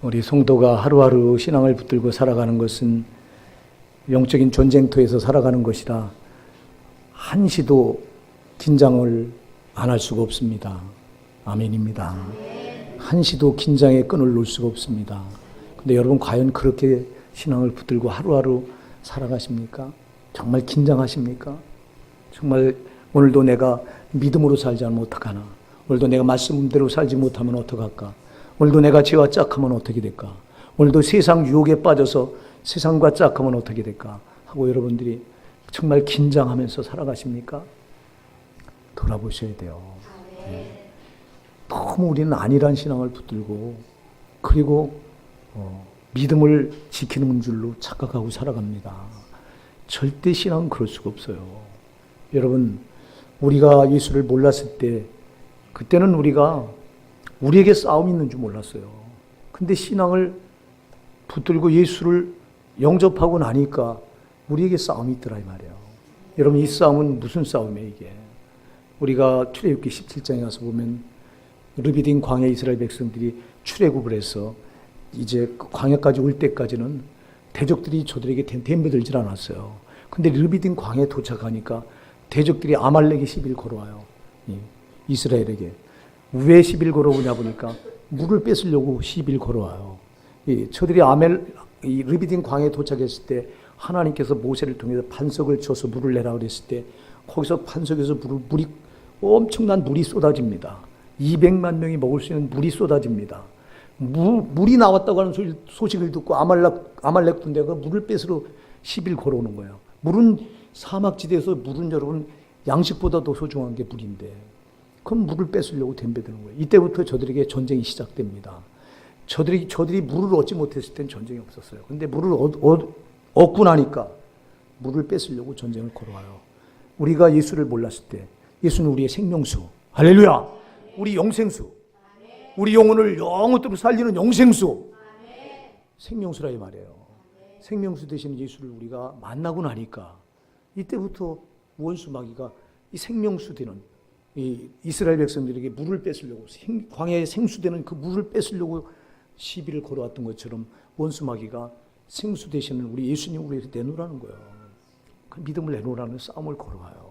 우리 성도가 하루하루 신앙을 붙들고 살아가는 것은 영적인 전쟁터에서 살아가는 것이라 한시도 긴장을 안 할 수가 없습니다. 아멘입니다. 한시도 긴장의 끈을 놓을 수가 없습니다. 근데 여러분 과연 그렇게 신앙을 붙들고 하루하루 살아가십니까? 정말 긴장하십니까? 정말 오늘도 내가 믿음으로 살지 않으면 어떡하나? 오늘도 내가 말씀대로 살지 못하면 어떡할까? 오늘도 내가 죄와 짝하면 어떻게 될까? 오늘도 세상 유혹에 빠져서 세상과 짝하면 어떻게 될까? 하고 여러분들이 정말 긴장하면서 살아가십니까? 돌아보셔야 돼요. 네. 너무 우리는 안일한 신앙을 붙들고 그리고 믿음을 지키는 줄로 착각하고 살아갑니다. 절대 신앙은 그럴 수가 없어요. 여러분, 우리가 예수를 몰랐을 때 그때는 우리에게 싸움이 있는 줄 몰랐어요. 근데 신앙을 붙들고 예수를 영접하고 나니까 우리에게 싸움이 있더라 이 말이에요. 여러분, 이 싸움은 무슨 싸움이에요 이게? 우리가 출애굽기 17장에 가서 보면 르비딘 광야 이스라엘 백성들이 출애굽을 해서 이제 광야까지 올 때까지는 대적들이 저들에게 덤벼들질 않았어요. 근데 르비딘 광야에 도착하니까 대적들이 아말렉의 시비를 걸어와요. 이스라엘에게. 왜 시비를 걸어오냐 보니까 물을 뺏으려고 시비를 걸어와요. 저들이 르비딘 광야에 도착했을 때 하나님께서 모세를 통해서 반석을 쳐서 물을 내라 그랬을 때 거기서 반석에서 물이 엄청난 물이 쏟아집니다. 200만 명이 먹을 수 있는 물이 쏟아집니다. 물이 나왔다고 하는 소식을 듣고 아말렉 군대가 물을 뺏으러 시비를 걸어오는 거예요. 물은 사막지대에서 물은 여러분 양식보다 더 소중한 게 물인데 그럼 물을 뺏으려고 덤벼드는 거예요. 이때부터 저들에게 전쟁이 시작됩니다. 저들이 물을 얻지 못했을 땐 전쟁이 없었어요. 근데 물을 얻고 나니까 물을 뺏으려고 전쟁을 걸어와요. 우리가 예수를 몰랐을 때 예수는 우리의 생명수, 할렐루야, 우리 영생수, 우리 영혼을 영원토록 살리는 영생수, 생명수라 이 말이에요. 생명수 되시는 예수를 우리가 만나고 나니까 이때부터 원수 마귀가 이 생명수 되는 이 이스라엘 백성들에게 물을 뺏으려고 광야에 생수되는 그 물을 뺏으려고 시비를 걸어왔던 것처럼 원수 마귀가 생수 되시는 우리 예수님을 위해서 내놓으라는 거예요. 그 믿음을 내놓으라는 싸움을 걸어와요.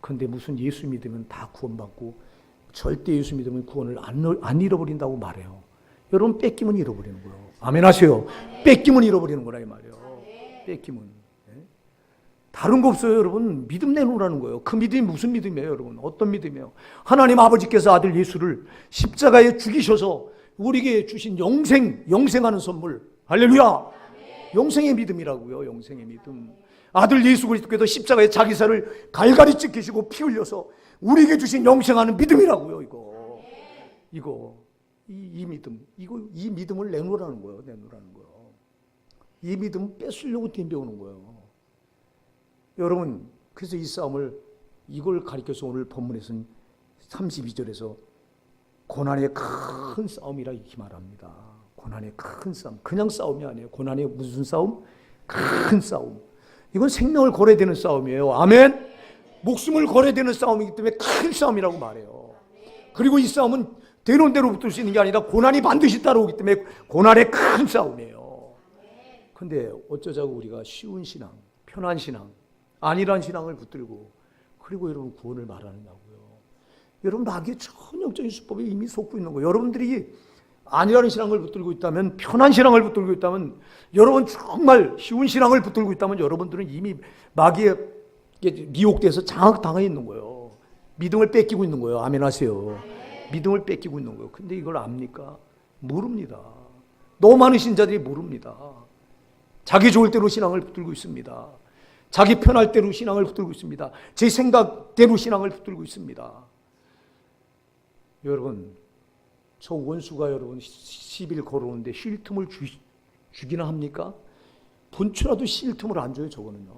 그런데 무슨 예수 믿으면 다 구원받고 절대 예수 믿으면 구원을 안 잃어버린다고 말해요. 여러분 뺏기면 잃어버리는 거예요. 아멘 하세요. 뺏기면 잃어버리는 거라 이 말이에요. 뺏기면. 다른 거 없어요 여러분. 믿음 내놓으라는 거예요. 그 믿음이 무슨 믿음이에요 여러분? 어떤 믿음이에요? 하나님 아버지께서 아들 예수를 십자가에 죽이셔서 우리에게 주신 영생하는 선물. 할렐루야. 영생의 믿음이라고요. 영생의 믿음. 아들 예수 그리스도께서 십자가에 자기 살을 갈갈이 찢기시고 피 흘려서 우리에게 주신 영생하는 믿음이라고요. 이 믿음. 이 믿음을 내놓으라는 거예요. 이 믿음 뺏으려고 덤벼오는 거예요. 여러분, 그래서 이 싸움을 이걸 가리켜서 오늘 본문에서는 32절에서 고난의 큰 싸움이라 이렇게 말합니다. 고난의 큰 싸움. 그냥 싸움이 아니에요. 고난의 무슨 싸움? 큰 싸움. 이건 생명을 걸어야 되는 싸움이에요. 아멘? 목숨을 걸어야 되는 싸움이기 때문에 큰 싸움이라고 말해요. 그리고 이 싸움은 되는 대로 붙을 수 있는 게 아니라 고난이 반드시 따라오기 때문에 고난의 큰 싸움이에요. 근데 어쩌자고 우리가 쉬운 신앙, 편한 신앙, 안일한 신앙을 붙들고 그리고 여러분 구원을 말하느냐고요. 여러분 마귀의 전형적인 수법에 이미 속고 있는 거예요. 여러분들이 안일한 신앙을 붙들고 있다면, 편한 신앙을 붙들고 있다면, 여러분 정말 쉬운 신앙을 붙들고 있다면 여러분들은 이미 마귀의 미혹돼서 장악당해 있는 거예요. 믿음을 뺏기고 있는 거예요. 아멘 하세요. 믿음을 뺏기고 있는 거예요. 근데 이걸 압니까? 모릅니다. 너무 많은 신자들이 모릅니다. 자기 좋을 대로 신앙을 붙들고 있습니다. 자기 편할 대로 신앙을 붙들고 있습니다. 제 생각대로 신앙을 붙들고 있습니다. 여러분, 저 원수가 여러분 시비를 걸어오는데 쉴 틈을 주기나 합니까? 본초라도 쉴 틈을 안 줘요, 저거는요.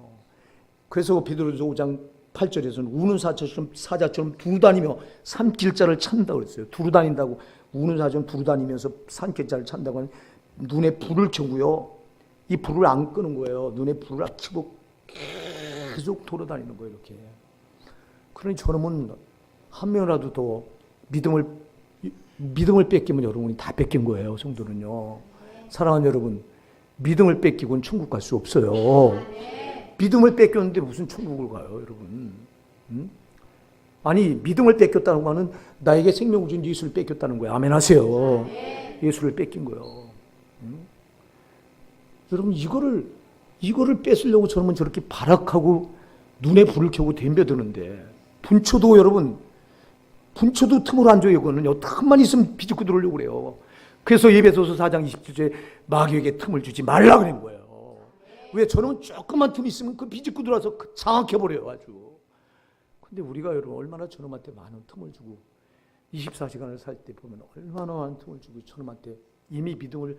그래서 베드로전서 5장 8절에서는 우는 사자처럼 두루 다니며 산길자를 찾는다고 그랬어요. 두루 다닌다고, 우는 사자처럼 두루 다니면서 산길자를 찾는다고 하면 눈에 불을 켜고요. 이 불을 안 끄는 거예요. 눈에 불을 켜고 계속 돌아다니는 거예요, 이렇게. 그러니 저놈은 한 명이라도 더 믿음을 뺏기면 여러분이 다 뺏긴 거예요. 성도는요. 사랑하는 여러분, 믿음을 뺏기고는 천국 갈 수 없어요. 믿음을 뺏겼는데 무슨 천국을 가요, 여러분? 아니, 믿음을 뺏겼다는 거는 나에게 생명을 준 예수를 뺏겼다는 거예요. 아멘 하세요. 예수를 뺏긴 거예요. 여러분, 이거를 뺏으려고 저러면 저렇게 발악하고 눈에 불을 켜고 덤벼드는데, 분초도 여러분, 분초도 틈으로 안 줘요. 이거는요. 틈만 있으면 비집고 들어오려고 그래요. 그래서 예배소서 4장 27절에 마귀에게 틈을 주지 말라 그런 거예요. 왜? 저놈은 조금만 틈 있으면 그 비집고 들어와서 장악해버려요, 아주. 근데 우리가 여러분 얼마나 저놈한테 많은 틈을 주고 24시간을 살 때 보면 얼마나 많은 틈을 주고 저놈한테 이미 믿음을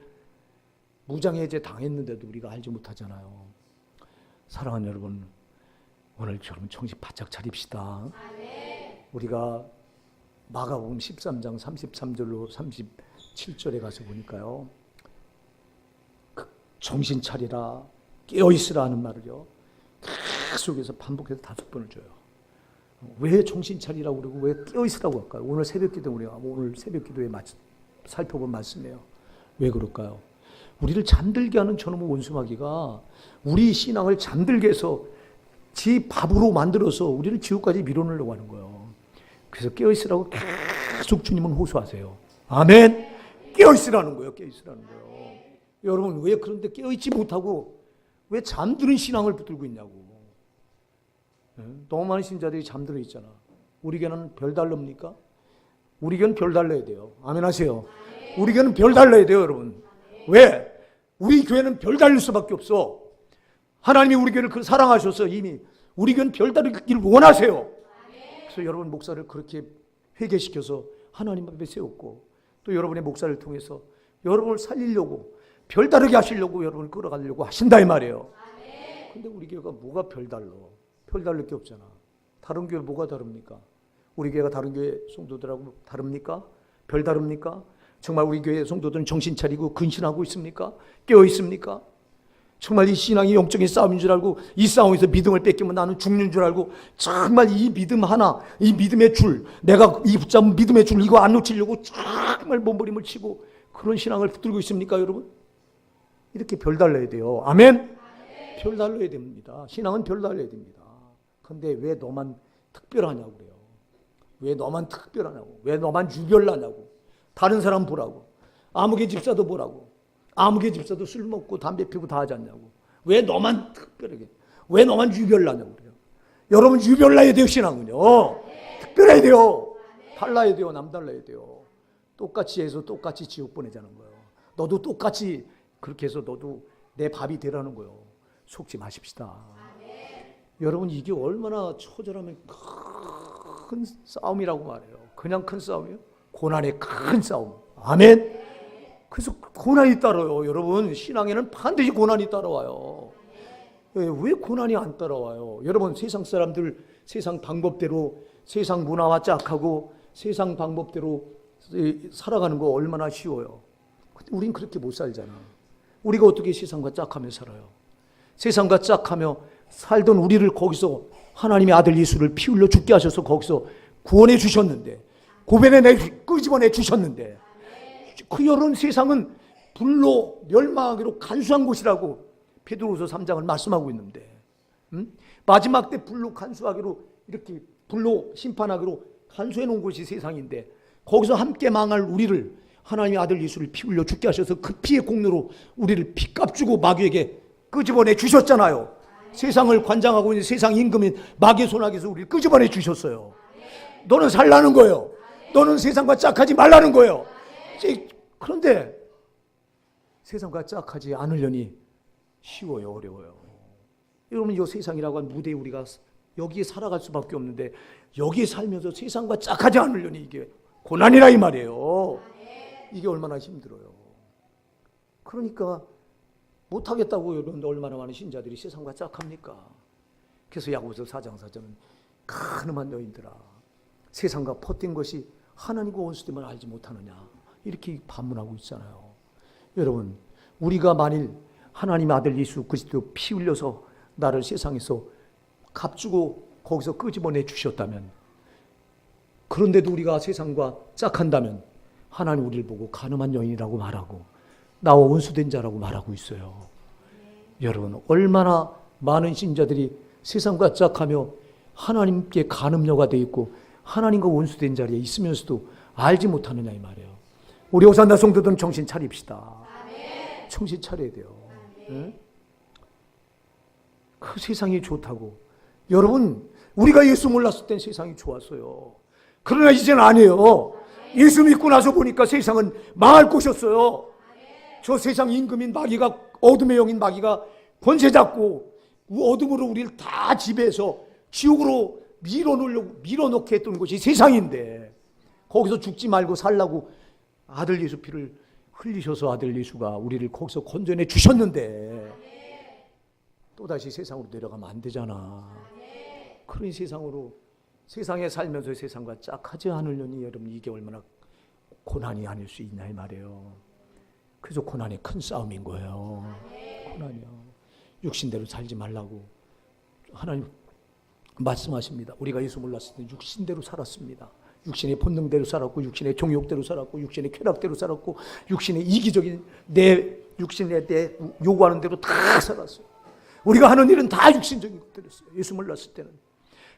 무장해제 당했는데도 우리가 알지 못하잖아요. 사랑하는 여러분, 오늘 여러분 정신 바짝 차립시다. 우리가 마가복음 13장 33절로 37절에 가서 보니까요, 정신 차리라, 깨어있으라 하는 말을요 계속해서 반복해서 5번을 줘요. 왜 정신 차리라고 그러고 왜 깨어있으라고 할까요? 오늘 새벽기도 우리가 오늘 새벽기도에 살펴본 말씀이에요. 왜 그럴까요? 우리를 잠들게 하는 저놈의 원수마귀가 우리 신앙을 잠들게 해서 지 밥으로 만들어서 우리를 지옥까지 밀어넣으려고 하는 거예요. 그래서 깨어있으라고 계속 주님은 호소하세요. 아멘. 깨어있으라는 거예요. 깨어있으라는 거예요. 여러분, 왜 그런데 깨어있지 못하고 왜 잠드는 신앙을 붙들고 있냐고. 너무 많은 신자들이 잠들어 있잖아. 우리 교회는 별 달랍니까? 우리 교회는 별 달라야 돼요. 아멘 하세요. 우리 교회는 별 달라야 돼요, 여러분. 왜? 우리 교회는 별 달릴 수밖에 없어. 하나님이 우리 교회를 사랑하셔서 이미 우리 교회는 별 달리기를 원하세요. 그래서 여러분 목사를 그렇게 회개시켜서 하나님 앞에 세웠고, 또 여러분의 목사를 통해서 여러분을 살리려고 별 다르게 하시려고 여러분을 끌어가려고 하신다 이 말이에요. 근데 우리 교회가 뭐가 별 달러? 별 다를 게 없잖아. 다른 교회 뭐가 다릅니까? 우리 교회가 다른 교회 성도들하고 다릅니까? 별 다릅니까? 정말 우리 교회 성도들은 정신 차리고 근신하고 있습니까? 깨어 있습니까? 정말 이 신앙이 영적인 싸움인 줄 알고 이 싸움에서 믿음을 뺏기면 나는 죽는 줄 알고 정말 이 믿음 하나, 이 믿음의 줄, 내가 이 붙잡은 믿음의 줄 이거 안 놓치려고 정말 몸부림을 치고 그런 신앙을 붙들고 있습니까, 여러분? 이렇게 별 달라야 돼요. 아멘? 별 달라야 됩니다. 신앙은 별 달라야 됩니다. 근데 왜 너만 특별하냐고 그래요. 왜 너만 특별하냐고. 왜 너만 유별나냐고. 다른 사람 보라고. 아무개 집사도 보라고. 아무개 집사도 술 먹고 담배 피우고 다 하지 않냐고. 왜 너만 특별하게. 왜 너만 유별나냐고 그래요. 여러분 유별나야 돼요, 신앙은요. 특별해야 돼요. 달라야 돼요. 남달라야 돼요. 똑같이 해서 똑같이 지옥 보내자는 거예요. 너도 똑같이 그렇게 해서 너도 내 밥이 되라는 거예요. 속지 마십시다. 여러분 이게 얼마나 처절하면 큰 싸움이라고 말해요. 그냥 큰 싸움이에요. 고난의 큰 싸움. 아멘. 그래서 고난이 따라요. 여러분 신앙에는 반드시 고난이 따라와요. 왜 고난이 안 따라와요? 여러분 세상 사람들 세상 방법대로 세상 문화와 짝하고 세상 방법대로 살아가는 거 얼마나 쉬워요. 근데 우린 그렇게 못 살잖아. 우리가 어떻게 세상과 짝하며 살아요? 세상과 짝하며 살던 우리를 거기서 하나님의 아들 예수를 피 흘려 죽게 하셔서 거기서 구원해 주셨는데, 끄집어내 주셨는데, 그 여론 세상은 불로 멸망하기로 간수한 곳이라고 베드로후서 3장을 말씀하고 있는데, 마지막 때 불로 간수하기로 이렇게 불로 심판하기로 간수해 놓은 곳이 세상인데, 거기서 함께 망할 우리를 하나님의 아들 예수를 피 흘려 죽게 하셔서 그 피의 공로로 우리를 피값 주고 마귀에게 끄집어내 주셨잖아요. 세상을 관장하고 있는 세상 임금인 마귀의 손아귀에서 우리를 끄집어내 주셨어요. 너는 살라는 거예요. 너는 세상과 짝하지 말라는 거예요. 그런데 세상과 짝하지 않으려니 쉬워요, 어려워요. 여러분 이 세상이라고 한 무대에 우리가 여기에 살아갈 수밖에 없는데 여기에 살면서 세상과 짝하지 않으려니 이게 고난이라 이 말이에요. 이게 얼마나 힘들어요. 그러니까 못하겠다고 여러분들 얼마나 많은 신자들이 세상과 짝합니까? 그래서 야고보서 4장 4절은 가늠한 여인들아 세상과 퍼뛴 것이 하나님과 원수됨을 알지 못하느냐 이렇게 반문하고 있잖아요. 여러분 우리가 만일 하나님의 아들 예수 그리스도 피 흘려서 나를 세상에서 값주고 거기서 끄집어내 주셨다면, 그런데도 우리가 세상과 짝한다면 하나님 우리를 보고 간음한 여인이라고 말하고 나와 원수된 자라고 말하고 있어요. 여러분, 얼마나 많은 신자들이 세상과 짝하며 하나님께 간음녀가 되어 있고 하나님과 원수된 자리에 있으면서도 알지 못하느냐 이 말이에요. 우리 오산나 성도들은 정신 차립시다. 정신 차려야 돼요. 네? 그 세상이 좋다고. 여러분, 우리가 예수 몰랐을 땐 세상이 좋았어요. 그러나 이제는 아니에요. 예수 믿고 나서 보니까 세상은 망할 곳이었어요. 저 세상 임금인 마귀가, 어둠의 영인 마귀가 권세 잡고 어둠으로 우리를 다 지배해서 지옥으로 밀어넣게 했던 곳이 세상인데, 거기서 죽지 말고 살라고 아들 예수 피를 흘리셔서 아들 예수가 우리를 거기서 건져내 주셨는데 또다시 세상으로 내려가면 안 되잖아. 그런 세상에 살면서 세상과 짝하지 않으려니 여러분, 이게 얼마나 고난이 아닐 수 있냐 이 말이에요. 그래서 고난이 큰 싸움인 거예요. 고난이요. 육신대로 살지 말라고 하나님 말씀하십니다. 우리가 예수 몰랐을 때 육신대로 살았습니다. 육신의 본능대로 살았고, 육신의 종욕대로 살았고, 육신의 쾌락대로 살았고, 육신의 이기적인 내 요구하는 대로 다 살았어요. 우리가 하는 일은 다 육신적인 것들이었어요. 예수 몰랐을 때는.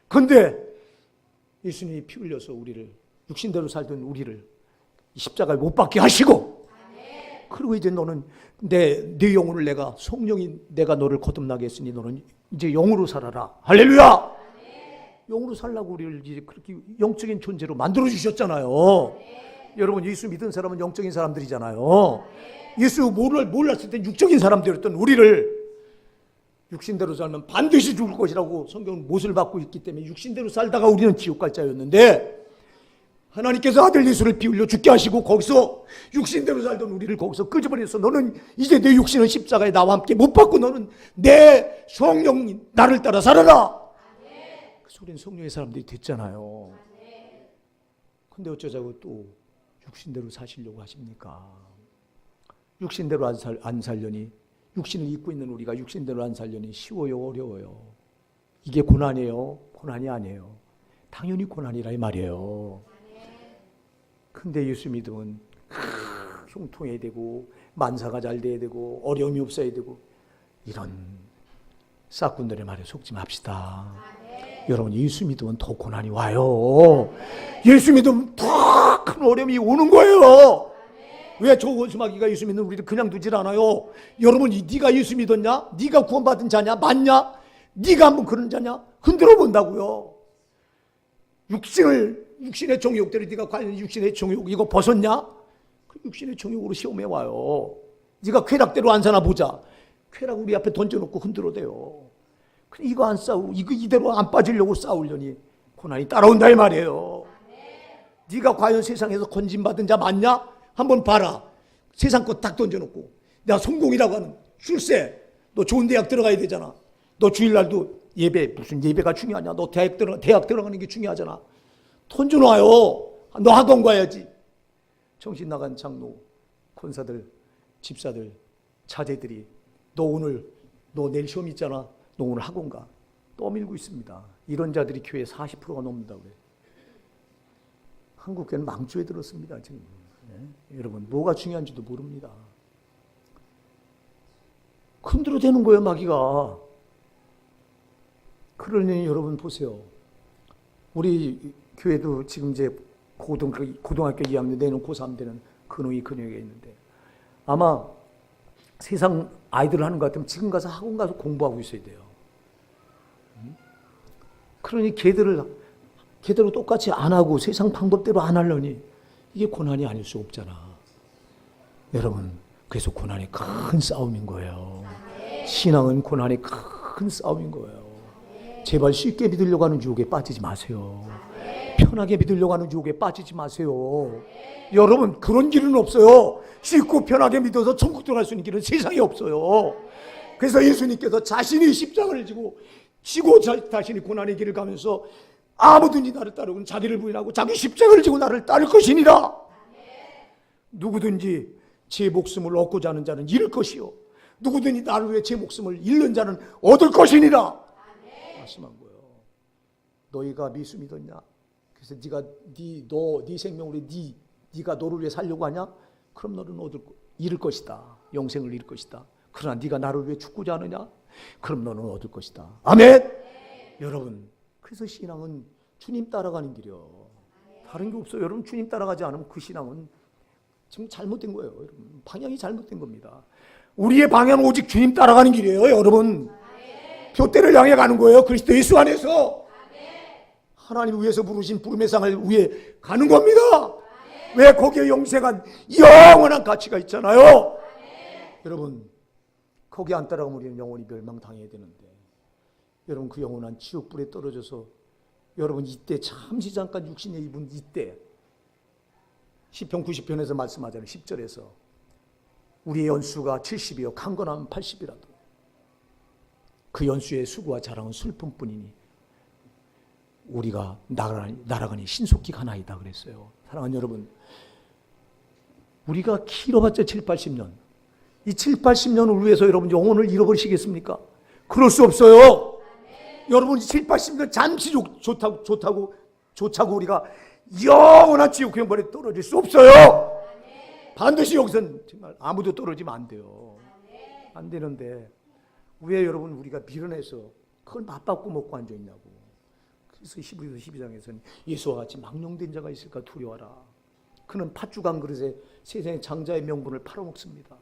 그런데 예수님이 피 흘려서 우리를, 육신대로 살던 우리를 십자가에 못 박게 하시고, 그리고 이제 너는 내 영혼을 내가, 성령인 내가 너를 거듭나게 했으니 너는 이제 영으로 살아라. 할렐루야! 영으로 살라고 우리를 이제 그렇게 영적인 존재로 만들어 주셨잖아요. 여러분, 예수 믿은 사람은 영적인 사람들이잖아요. 예수 몰랐을 땐 육적인 사람들이었던 우리를 육신대로 살면 반드시 죽을 것이라고 성경은 못을 받고 있기 때문에 육신대로 살다가 우리는 지옥 갈 자였는데, 하나님께서 아들 예수를 피 흘려 죽게 하시고 거기서 육신대로 살던 우리를 거기서 끄집어내서 너는 이제 내 육신은 십자가에 나와 함께 못 박고 너는 내 성령 나를 따라 살아라. 그래서 우리는 성령의 사람들이 됐잖아요. 근데 어쩌자고 또 육신대로 사시려고 하십니까? 육신대로 안 살려니, 육신을 입고 있는 우리가 육신대로 안 살려니 쉬워요, 어려워요? 이게 고난이에요? 고난이 아니에요. 당연히 고난이라 이 말이에요. 근데 예수 믿으면 형통해야 되고 만사가 잘 돼야 되고 어려움이 없어야 되고, 이런 싹군들의 말에 속지 맙시다. 여러분, 예수 믿으면 더 고난이 와요. 예수 믿으면 더 큰 어려움이 오는 거예요. 왜 저 원수마귀가 예수 믿는 우리를 그냥 두질 않아요? 여러분, 네가 예수 믿었냐? 네가 구원받은 자냐? 맞냐? 네가 한번 그런 자냐? 흔들어 본다고요. 육신의 정욕대로 네가 과연 육신의 정욕 이거 벗었냐? 그 육신의 정욕으로 시험해 와요. 네가 쾌락대로 안 사나 보자. 쾌락 우리 앞에 던져놓고 흔들어대요. 이거 안 싸우고 이대로 안 빠지려고 싸우려니 고난이 따라온다 이 말이에요. 네가 과연 세상에서 건진받은 자 맞냐? 한번 봐라. 세상 거 딱 던져놓고 내가 성공이라고 하는 출세, 너 좋은 대학 들어가야 되잖아. 너 주일날도 예배, 무슨 예배가 중요하냐? 너 대학 들어가는 게 중요하잖아. 던져놔요. 너 학원 가야지. 정신 나간 장로, 권사들, 집사들, 자제들이 너 내일 시험 있잖아. 너 오늘 학원 가. 떠밀고 있습니다. 이런 자들이 교회 40%가 넘는다고 그래요. 한국교회는 망조에 들었습니다, 지금. 네? 여러분, 뭐가 중요한지도 모릅니다. 흔들어 대는 거예요, 마귀가. 그러니 여러분 보세요. 우리 교회도 지금 이제 고등학교 2학년, 내년 고3 되는 근홍이 근육에 있는데, 아마 세상 아이들 하는 것 같으면 지금 가서 학원 가서 공부하고 있어야 돼요. 그러니 걔대로 똑같이 안 하고 세상 방법대로 안 하려니 이게 고난이 아닐 수 없잖아. 여러분, 그래서 고난이 큰 싸움인 거예요. 신앙은 고난이 큰 싸움인 거예요. 제발 쉽게 믿으려고 하는 유혹에 빠지지 마세요. 편하게 믿으려고 하는 유혹에 빠지지 마세요. 여러분, 그런 길은 없어요. 쉽고 편하게 믿어서 천국 들어갈 수 있는 길은 세상에 없어요. 그래서 예수님께서 자신이 십자가를 지고 자신이 고난의 길을 가면서 아무든지 나를 따르고는 자기를 부인하고 자기 십자가를 지고 나를 따를 것이니라. 누구든지 제 목숨을 얻고자 하는 자는 잃을 것이요, 누구든지 나를 위해 제 목숨을 잃는 자는 얻을 것이니라. 말씀한 거예요. 너희가 예수 믿었냐? 그래서 네 생명으로 네가 너를 위해 살려고 하냐? 그럼 너는 잃을 것이다. 영생을 잃을 것이다. 그러나 네가 나를 위해 죽고자 하느냐? 그럼 너는 얻을 것이다. 아멘. 여러분, 그래서 신앙은 주님 따라가는 길이요. 다른 게 없어요. 여러분, 주님 따라가지 않으면 그 신앙은 지금 잘못된 거예요. 여러분, 방향이 잘못된 겁니다. 우리의 방향은 오직 주님 따라가는 길이에요. 여러분, 표대를 향해 가는 거예요. 그리스도 예수 안에서 하나님 위에서 부르신 부름의 상을 위해 가는 겁니다. 왜? 거기에 영생한 영원한 가치가 있잖아요. 여러분, 거기 안 따라가면 우리는 영원히 멸망당해야 되는데, 여러분, 그 영원한 지옥불에 떨어져서 여러분 이때 잠시 잠깐 육신에 입은 이때 시편 90편에서 말씀하잖아요. 10절에서 우리의 연수가 70이요 강건하면 80이라도 그 연수의 수고와 자랑은 슬픔뿐이니 우리가 날아가니 신속히 가나이다 그랬어요. 사랑하는 여러분, 우리가 길어봤자 7, 80년, 이 7, 80년을 위해서 여러분 영혼을 잃어버리시겠습니까? 그럴 수 없어요. 여러분 7, 80년 잠시 좋다고 우리가 영원한 지옥 형벌에 떨어질 수 없어요. 반드시 여기서는 정말 아무도 떨어지면 안 돼요. 안 되는데 왜 여러분 우리가 밀어내서 그걸 맛받고 먹고 앉아있냐고. 그래서 히브리서 12장에서는 예수와 같이 망령된 자가 있을까 두려워라. 그는 팥죽한 그릇에 세상의 장자의 명분을 팔아먹습니다.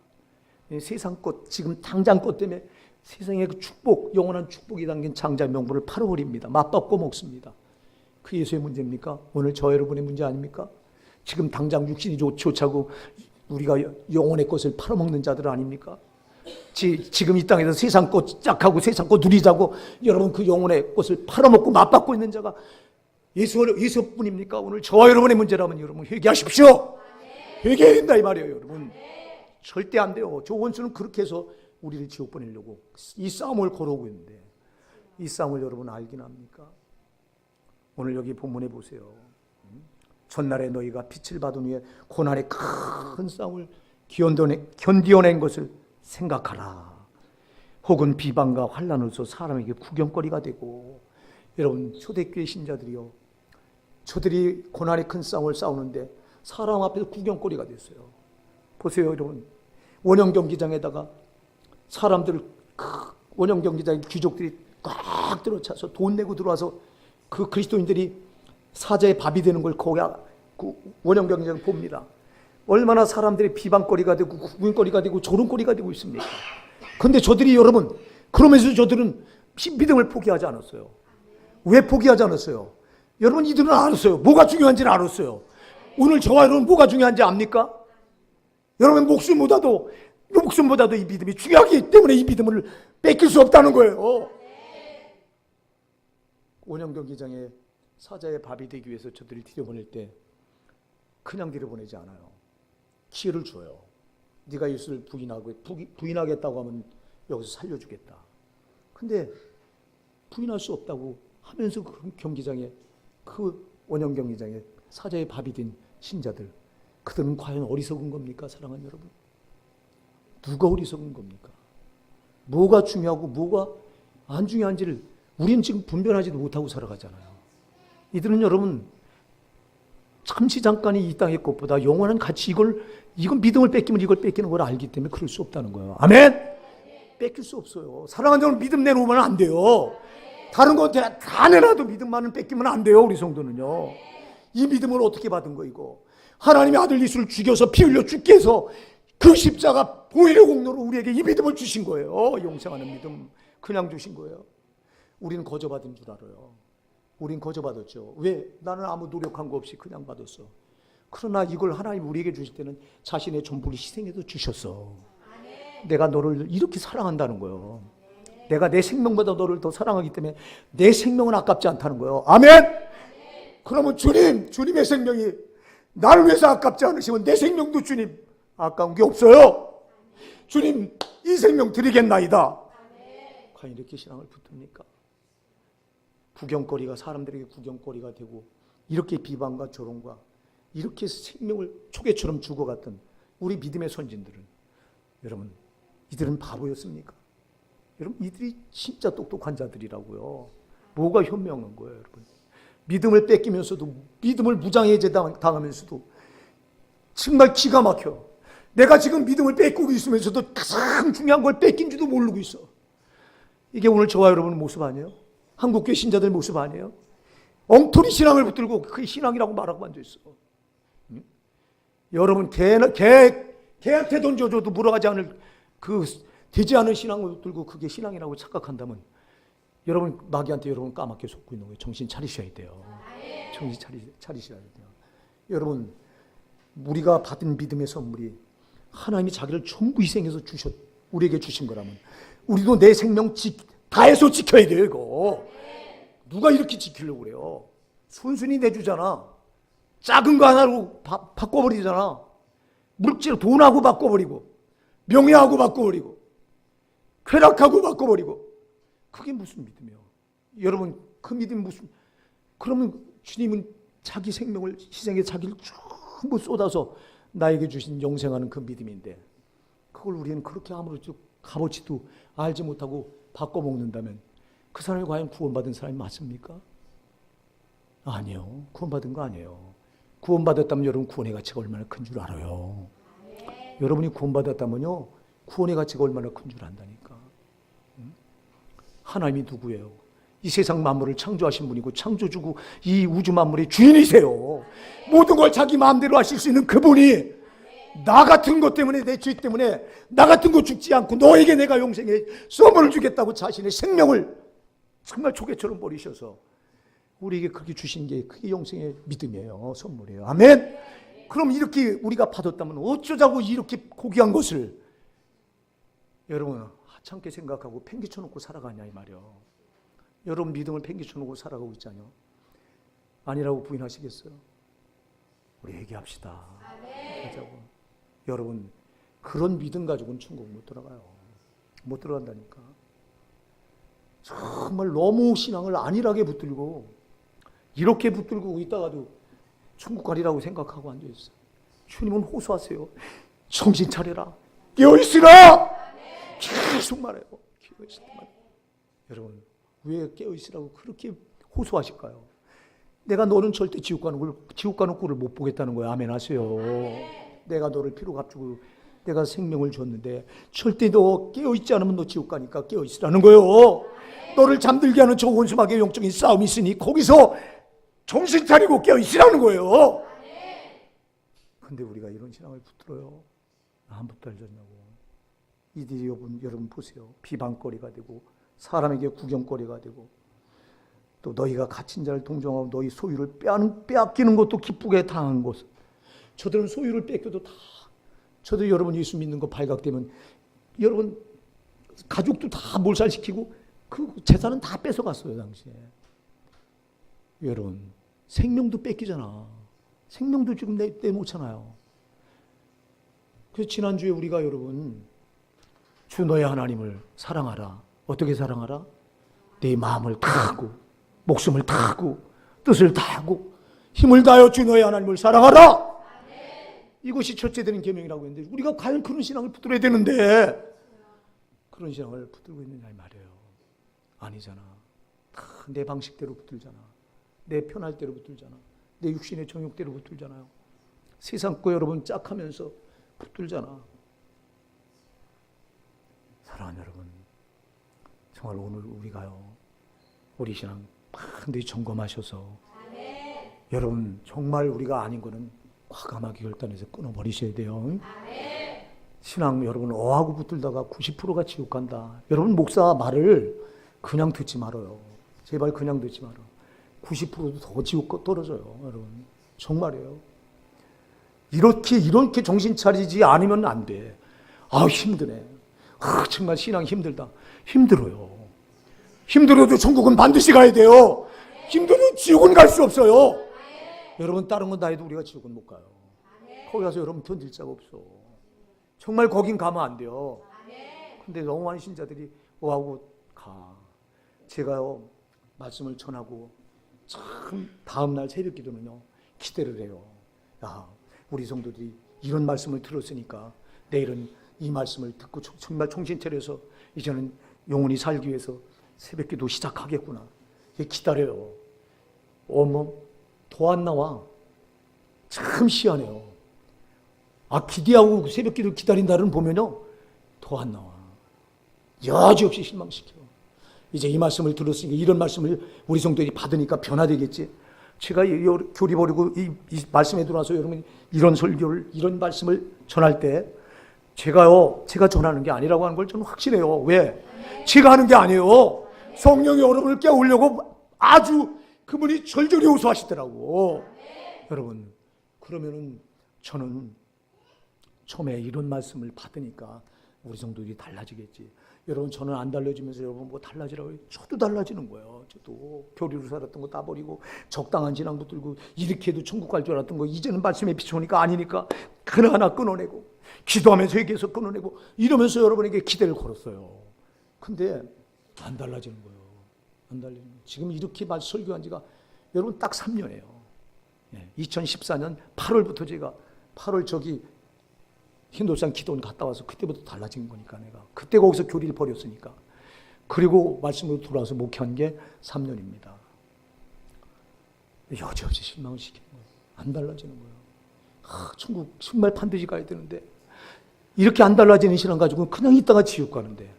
세상 것, 지금 당장 것 때문에 세상의 그 축복, 영원한 축복이 담긴 장자의 명분을 팔아버립니다. 맛받고 먹습니다. 그 예수의 문제입니까? 오늘 저 여러분의 문제 아닙니까? 지금 당장 육신이 좋자고 우리가 영혼의 것을 팔아먹는 자들 아닙니까? 지금 이 땅에서 세상 것 짝하고 세상 것 누리자고 여러분 그 영혼의 것을 팔아먹고 맛받고 있는 자가 예수뿐입니까? 오늘 저와 여러분의 문제라면 여러분 회개하십시오. 회개해야 된다 이 말이에요. 여러분 절대 안 돼요. 저 원수는 그렇게 해서 우리를 지옥 보내려고 이 싸움을 걸어오고 있는데 이 싸움을 여러분 알긴 합니까? 오늘 여기 본문에 보세요. 전날에 너희가 빛을 받은 후에 고난의 큰 싸움을 견디어낸 것을 생각하라. 혹은 비방과 환난으로서 사람에게 구경거리가 되고, 여러분 초대교회 신자들이요, 저들이 고난의 큰 싸움을 싸우는데 사람 앞에서 구경거리가 됐어요. 보세요 여러분, 원형 경기장에다가 사람들, 원형 경기장에 귀족들이 꽉 들어차서 돈 내고 들어와서 그 그리스도인들이 사자의 밥이 되는 걸 거기 그 원형 경기장을 봅니다. 얼마나 사람들이 비방거리가 되고 구경거리가 되고 조롱거리가 되고 있습니까? 그런데 저들이 여러분, 그러면서 저들은 믿음을 포기하지 않았어요. 왜 포기하지 않았어요? 여러분 이들은 알았어요. 뭐가 중요한지는 알았어요. 오늘 저와 여러분 뭐가 중요한지 압니까? 여러분 목숨보다도 이 믿음이 중요하기 때문에 이 믿음을 뺏길 수 없다는 거예요. 원형 경기장에 사자의 밥이 되기 위해서 저들을 들여보낼 때 그냥 들여보내지 않아요. 기회를 줘요. 네가 예수를 부인하겠다고 하면 여기서 살려주겠다. 근데 부인할 수 없다고 하면서 그 경기장에, 그 원형 경기장에 사자의 밥이 된 신자들, 그들은 과연 어리석은 겁니까? 사랑하는 여러분, 누가 어리석은 겁니까? 뭐가 중요하고 뭐가 안 중요한지를 우리는 지금 분별하지도 못하고 살아가잖아요. 이들은 여러분 잠시 잠깐이 이 땅의 것보다 영원한 가치, 이건 믿음을 뺏기면 이걸 뺏기는 걸 알기 때문에 그럴 수 없다는 거예요. 아멘? 뺏길 수 없어요. 사랑하는 여러분, 믿음 내놓으면 안 돼요. 다른 거 다 내놔도 믿음만은 뺏기면 안 돼요. 우리 성도는요. 이 믿음을 어떻게 받은 거 이거? 하나님의 아들 예수를 죽여서 피 흘려 죽게 해서 그 십자가 보혈의 공로로 우리에게 이 믿음을 주신 거예요. 영생하는 믿음 그냥 주신 거예요. 우리는 거저받은 줄 알아요. 우린 거저받았죠. 왜? 나는 아무 노력한 거 없이 그냥 받았어. 그러나 이걸 하나님 우리에게 주실 때는 자신의 전부를 희생해서 주셨어. 내가 너를 이렇게 사랑한다는 거예요. 내가 내 생명보다 너를 더 사랑하기 때문에 내 생명은 아깝지 않다는 거예요. 아멘? 그러면 주님의 생명이 나를 위해서 아깝지 않으시면 내 생명도 주님 아까운 게 없어요. 주님 이 생명 드리겠나이다. 과연 이렇게 신앙을 붙듭니까? 구경거리가 사람들에게 구경거리가 되고 이렇게 비방과 조롱과 이렇게 생명을 초계처럼 죽어갔던 우리 믿음의 선진들은, 여러분 이들은 바보였습니까? 여러분 이들이 진짜 똑똑한 자들이라고요. 뭐가 현명한 거예요 여러분? 믿음을 뺏기면서도, 믿음을 무장해제 당하면서도 정말 기가 막혀. 내가 지금 믿음을 뺏고 있으면서도 가장 중요한 걸 뺏긴 줄도 모르고 있어. 이게 오늘 저와 여러분의 모습 아니에요? 한국교회 신자들 모습 아니에요? 엉터리 신앙을 붙들고 그게 신앙이라고 말하고 앉아있어. 응? 여러분 개한테 던져줘도 물어가지 않을 그 되지 않은 신앙을 붙들고 그게 신앙이라고 착각한다면 여러분 마귀한테 여러분 까맣게 속고 있는 거예요. 정신 차리셔야 돼요. 정신 차리셔야 돼요. 여러분 우리가 받은 믿음의 선물이 하나님이 자기를 전부 희생해서 우리에게 주신 거라면 우리도 내 생명 다해서 지켜야 돼요. 이거 누가 이렇게 지키려고 그래요? 순순히 내주잖아. 작은 거 하나로 바꿔버리잖아. 물질 돈하고 바꿔버리고 명예하고 바꿔버리고 쾌락하고 바꿔버리고 그게 무슨 믿음이에요? 여러분 그 믿음 무슨 그러면 주님은 자기 생명을 희생해 자기를 전부 쏟아서 나에게 주신 영생하는 그 믿음인데 그걸 우리는 그렇게 아무렇지 값어치도 알지 못하고 바꿔먹는다면 그 사람이 과연 구원받은 사람이 맞습니까? 아니요. 구원받은 거 아니에요. 구원받았다면 여러분 구원의 가치가 얼마나 큰 줄 알아요. 여러분이 구원받았다면요 구원의 가치가 얼마나 큰 줄 안다니까. 하나님이 누구예요? 이 세상 만물을 창조하신 분이고 창조주고 이 우주 만물의 주인이세요. 모든 걸 자기 마음대로 하실 수 있는 그분이 나 같은 것 때문에 내 죄 때문에 나 같은 거 죽지 않고 너에게 내가 영생의 선물을 주겠다고 자신의 생명을 정말 조개처럼 버리셔서 우리에게 그렇게 주신 게 그게 영생의 믿음이에요. 선물이에요. 아멘. 그럼 이렇게 우리가 받았다면 어쩌자고 이렇게 고귀한 것을 여러분 하찮게 생각하고 팽개쳐 놓고 살아가냐 이 말이요. 여러분 믿음을 팽개쳐 놓고 살아가고 있잖아요. 아니라고 부인하시겠어요? 우리 얘기합시다. 하자고. 여러분 그런 믿음 가지고는 천국 못 들어가요. 못 들어간다니까. 정말 너무 신앙을 안일하게 붙들고 이렇게 붙들고 있다가도 천국 가리라고 생각하고 앉아있어요. 주님은 호소하세요. 정신 차려라. 깨어있으라. 계속 말해요. 깨어있으라. 여러분 왜 깨어있으라고 그렇게 호소하실까요? 내가 너는 절대 지옥 가는 꼴을 못 보겠다는 거예요. 아멘 하세요. 내가 너를 피로 값주고 내가 생명을 줬는데 절대 너 깨어있지 않으면 너 지옥 가니까 깨어있으라는 거예요. 너를 잠들게 하는 저 원수마귀의 영적인 싸움이 있으니 거기서 정신 차리고 깨어있으라는 거예요. 근데 우리가 이런 신앙을 붙들어요. 안 붙들잖냐고. 이들이 여러분 보세요. 비방거리가 되고 사람에게 구경거리가 되고 또 너희가 갇힌 자를 동정하고 너희 소유를 빼앗기는 것도 기쁘게 당한 것은 저들은 소유를 뺏겨도 다 저도 여러분 예수 믿는 거 발각되면 여러분 가족도 다 몰살시키고 그 재산은 다 뺏어갔어요 당시에. 여러분 생명도 뺏기잖아. 생명도 지금 내놓잖아요. 그래서 지난주에 우리가 여러분 주 너의 하나님을 사랑하라. 어떻게 사랑하라? 내 마음을 다하고 목숨을 다하고 뜻을 다하고 힘을 다하여 주 너의 하나님을 사랑하라. 이것이 첫째 되는 계명이라고 했는데 우리가 과연 그런 신앙을 붙들어야 되는데 그런 신앙을 붙들고 있느냐 이 말이에요. 아니잖아. 다 내 방식대로 붙들잖아. 내 편할 대로 붙들잖아. 내 육신의 정욕대로 붙들잖아요. 세상 거 여러분 짝하면서 붙들잖아. 사랑하는 여러분, 정말 오늘 우리가요 우리 신앙 반드시 점검하셔서 여러분 정말 우리가 아닌 거는 과감하게 결단해서 끊어버리셔야 돼요. 신앙 여러분 어하고 붙들다가 90%가 지옥 간다. 여러분 목사 말을 그냥 듣지 말아요. 제발 그냥 듣지 말아. 90%도 더 지옥 떨어져요. 여러분 정말이에요. 이렇게 정신 차리지 않으면 안 돼. 아 힘드네. 정말 신앙 힘들다. 힘들어요. 힘들어도 천국은 반드시 가야 돼요. 힘들어도 지옥은 갈 수 없어요. 여러분 다른 건 다 해도 우리가 지옥은 못 가요. 거기 가서 여러분 견딜 자가 없어. 정말 거긴 가면 안 돼요. 근데 너무 많은 신자들이 하고 가. 제가요 말씀을 전하고 참 다음날 새벽 기도는요 기대를 해요. 야 우리 성도들이 이런 말씀을 들었으니까 내일은 이 말씀을 듣고 정말 정신 차려서 이제는 영원히 살기 위해서 새벽 기도 시작하겠구나. 기다려요. 어머 더 안 나와. 참 희한해요. 기대하고 새벽 기도 기다린 날은 보면요, 더 안 나와. 여지없이 실망시켜. 이제 이 말씀을 들었으니까 이런 말씀을 우리 성도들이 받으니까 변화되겠지. 제가 교리 버리고 이 말씀에 들어와서 여러분 이런 설교를, 이런 말씀을 전할 때 제가 전하는 게 아니라고 하는 걸 저는 확신해요. 왜? 제가 하는 게 아니에요. 성령이 여러분을 깨우려고 아주 그분이 절절히 호소하시더라고. 여러분, 그러면은 저는 처음에 이런 말씀을 받으니까 우리 성도들이 달라지겠지. 여러분, 저는 안 달라지면서 여러분 뭐 달라지라고 해요. 저도 달라지는 거예요. 저도 교리로 살았던 거 다 버리고 적당한 신앙도 들고 이렇게 해도 천국 갈 줄 알았던 거 이제는 말씀에 비춰오니까 아니니까 하나하나 끊어내고 기도하면서 회개해서 끊어내고 이러면서 여러분에게 기대를 걸었어요. 근데 안 달라지는 거예요. 안 달라지는 거예요. 지금 이렇게 설교한 지가 여러분 딱 3년이에요. 2014년 8월부터 제가 8월 저기 흰돌산 기도원 갔다 와서 그때부터 달라진 거니까 내가. 그때 거기서 교리를 버렸으니까. 그리고 말씀으로 돌아와서 목회한 게 3년입니다. 여지없이 실망을 시키는 거예요. 안 달라지는 거예요. 천국 정말 반드시 가야 되는데 이렇게 안 달라지는 신앙 가지고 그냥 있다가 지옥 가는데.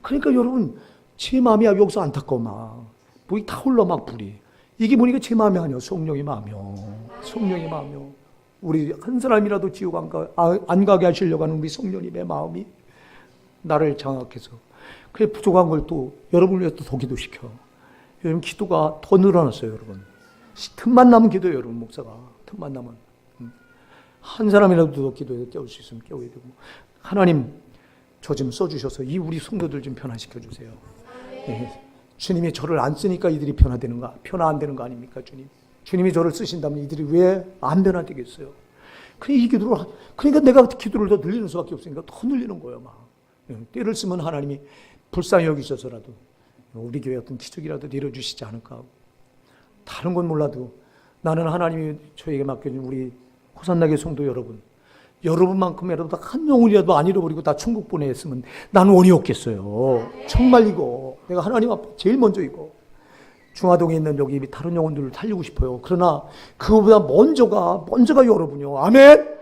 그러니까 여러분 제 마음이 여기서 안타까워 막. 불이 다 올라 막 불이. 이게 보니까 제 마음이 아니요. 성령의 마음이요. 성령의 마음이요. 우리 한 사람이라도 지옥 안 가게 하시려고 하는 우리 성령님의 마음이 나를 장악해서 그래 부족한 걸 또 여러분을 위해서 더 기도시켜. 여러분 기도가 더 늘어났어요. 여러분 틈만 나면 기도해요. 여러분 목사가 틈만 나면 한 사람이라도 더 기도해서 깨울 수 있으면 깨워야 되고. 하나님 저 좀 써주셔서 이 우리 성도들 좀 변화시켜 주세요. 네. 주님이 저를 안 쓰니까 이들이 변화 안 되는 거 아닙니까 주님? 주님이 저를 쓰신다면 이들이 왜 안 변화되겠어요? 그러니까 내가 기도를 더 늘리는 수밖에 없으니까 더 늘리는 거예요. 막 때를 쓰면 하나님이 불쌍히 여기셔서라도 우리 교회 어떤 기적이라도 내려주시지 않을까 하고. 다른 건 몰라도 나는 하나님이 저에게 맡겨준 우리 호산나게 성도 여러분만큼이라도 한 영혼이라도 안 잃어버리고 다 천국 보내했으면 나는 원이 없겠어요. 정말 이거 내가 하나님 앞에 제일 먼저 이거 중화동에 있는 여기 다른 영혼들을 살리고 싶어요. 그러나 그거보다 먼저가 여러분이요. 아멘.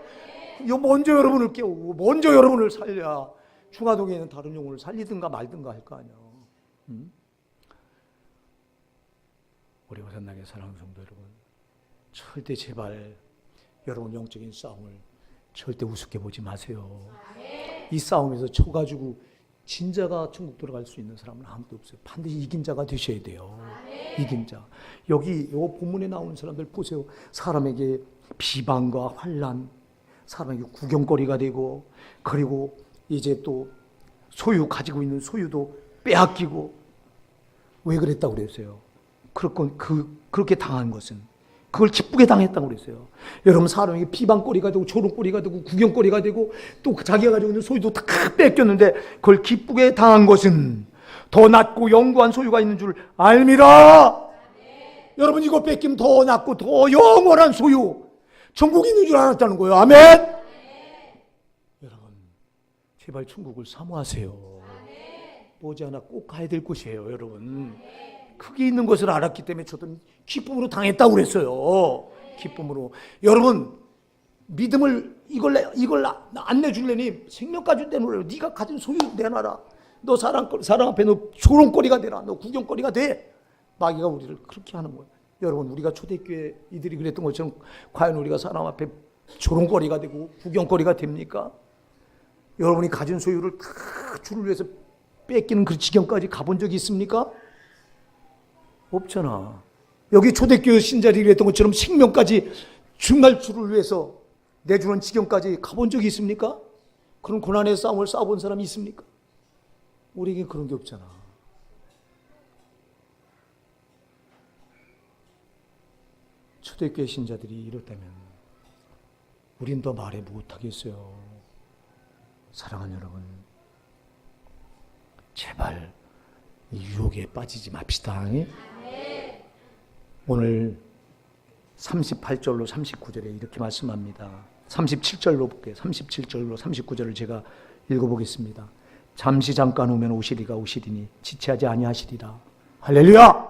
먼저 여러분을 깨우고 먼저 여러분을 살려야 중화동에 있는 다른 영혼을 살리든가 말든가 할 거 아니에요. 우리 호산나게 사랑하는 성도 여러분, 절대 제발 여러분 영적인 싸움을 절대 우습게 보지 마세요. 이 싸움에서 쳐가지고 진자가 천국 들어갈 수 있는 사람은 아무도 없어요. 반드시 이긴 자가 되셔야 돼요. 이긴 자. 여기 요 본문에 나오는 사람들 보세요. 사람에게 비방과 환난, 사람에게 구경거리가 되고, 그리고 이제 또 가지고 있는 소유도 빼앗기고. 왜 그랬다고 그랬어요? 그렇게 당한 것은 그걸 기쁘게 당했다고 그랬어요. 여러분 사람에게 비방거리가 되고 조롱거리가 되고 구경거리가 되고 또 자기가 가지고 있는 소유도 다 뺏겼는데 그걸 기쁘게 당한 것은 더 낫고 영구한 소유가 있는 줄 알미라. 여러분 이거 뺏기면 더 낫고 더 영원한 소유 천국이 있는 줄 알았다는 거예요. 아멘. 여러분 제발 천국을 사모하세요. 머지않아 꼭 가야 될 곳이에요. 여러분 그게 있는 것을 알았기 때문에 저도 기쁨으로 당했다고 그랬어요. 기쁨으로. 여러분 믿음을 이걸 안 내줄래니 생명까지 내놓으래요. 네가 가진 소유 내놔라. 너 사랑 앞에 너 조롱거리가 되라. 너 구경거리가 돼. 마귀가 우리를 그렇게 하는 거예요. 여러분 우리가 초대교회 이들이 그랬던 것처럼 과연 우리가 사람 앞에 조롱거리가 되고 구경거리가 됩니까? 여러분이 가진 소유를 다 주를 위해서 뺏기는 그 지경까지 가본 적이 있습니까? 없잖아. 여기 초대교회 신자들이 그랬던 것처럼 생명까지 정말 주를 위해서 내주는 지경까지 가본 적이 있습니까? 그런 고난의 싸움을 싸워본 사람이 있습니까? 우리에게 그런 게 없잖아. 초대교회 신자들이 이렇다면 우린 더 말해 못하겠어요. 사랑하는 여러분, 제발 유혹에 빠지지 맙시다. 오늘 38절로 39절에 이렇게 말씀합니다. 37절로 볼게요. 37절로 39절을 제가 읽어보겠습니다. 잠시 잠깐 오면 오시리니 지체하지 아니하시리라. 할렐루야.